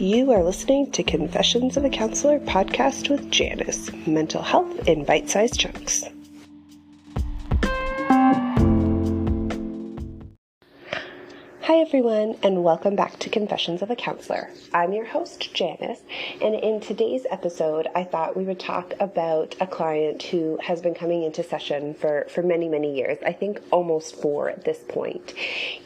You are listening to Confessions of a Counselor podcast with Janice, mental health in bite-sized chunks. Hi everyone, and welcome back to Confessions of a Counselor. I'm your host, Janice, and in today's episode, I thought we would talk about a client who has been coming into session for many, many years. I think almost 4 at this point.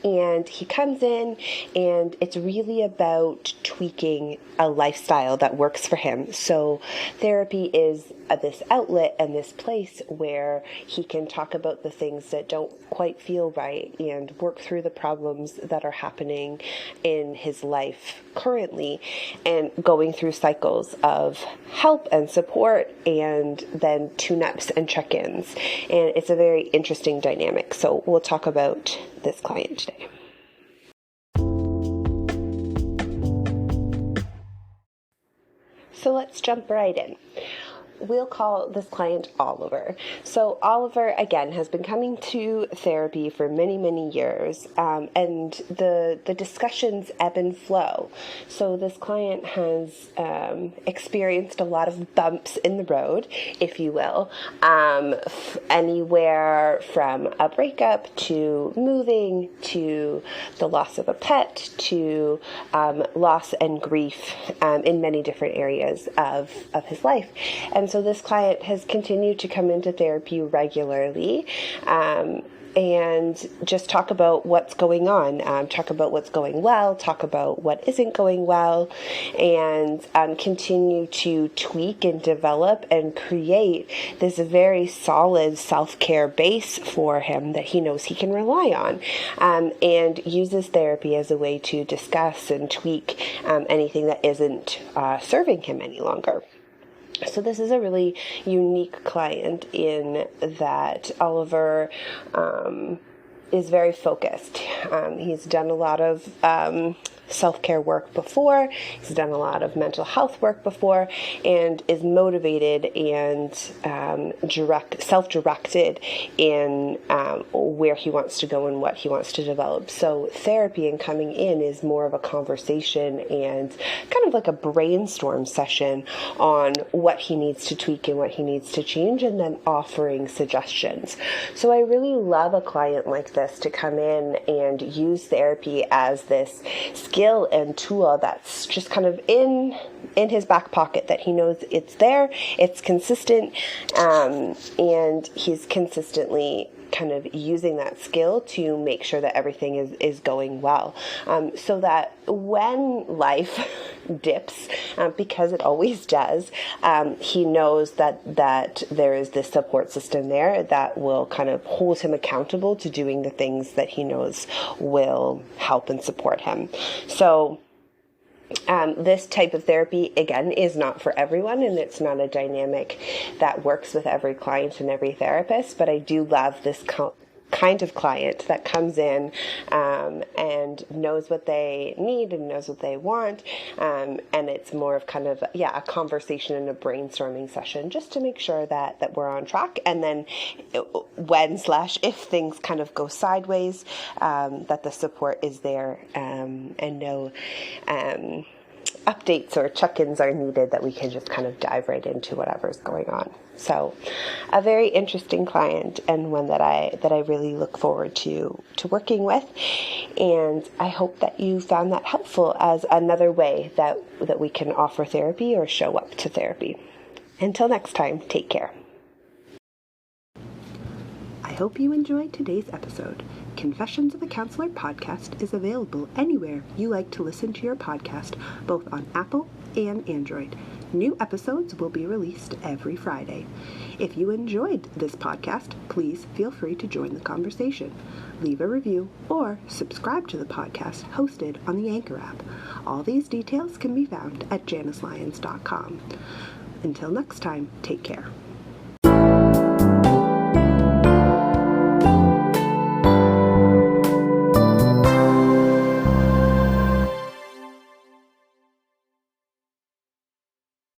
And he comes in, and it's really about tweaking a lifestyle that works for him. So therapy is this outlet and this place where he can talk about the things that don't quite feel right and work through the problems that are happening in his life currently, and going through cycles of help and support and then tune-ups and check-ins. And it's a very interesting dynamic. So we'll talk about this client today. So let's jump right in. We'll call this client Oliver. So Oliver, again, has been coming to therapy for many, many years, and the discussions ebb and flow. So this client has experienced a lot of bumps in the road, if you will, anywhere from a breakup to moving to the loss of a pet to loss and grief in many different areas of his life. And so this client has continued to come into therapy regularly and just talk about what's going on, talk about what's going well, talk about what isn't going well, and continue to tweak and develop and create this very solid self-care base for him that he knows he can rely on, and uses therapy as a way to discuss and tweak anything that isn't serving him any longer. So this is a really unique client in that Oliver is very focused. He's done a lot of self-care work before. He's done a lot of mental health work before, and is motivated and self-directed in where he wants to go and what he wants to develop. So therapy and coming in is more of a conversation and kind of like a brainstorm session on what he needs to tweak and what he needs to change, and then offering suggestions. So I really love a client like this to come in and use therapy as this skill and tool that's just kind of in his back pocket, that he knows it's there, it's consistent, and he's consistently kind of using that skill to make sure that everything is going well, so that when life dips, because it always does, he knows that there is this support system there that will kind of hold him accountable to doing the things that he knows will help and support him. So this type of therapy, again, is not for everyone, and it's not a dynamic that works with every client and every therapist, but I do love this kind of client that comes in and knows what they need and knows what they want, and it's more of kind of a conversation and a brainstorming session just to make sure that we're on track, and then if things kind of go sideways, that the support is there, and no updates or check-ins are needed, that we can just kind of dive right into whatever's going on. So a very interesting client, and one that I really look forward to working with, and I hope that you found that helpful as another way that we can offer therapy or show up to therapy. Until next time, take care. I hope you enjoyed today's episode. Confessions of a Counselor podcast is available anywhere you like to listen to your podcast, both on Apple and Android. New episodes will be released every Friday. If you enjoyed this podcast, please feel free to join the conversation. Leave a review or subscribe to the podcast hosted on the Anchor app. All these details can be found at janicelyons.com. Until next time, take care.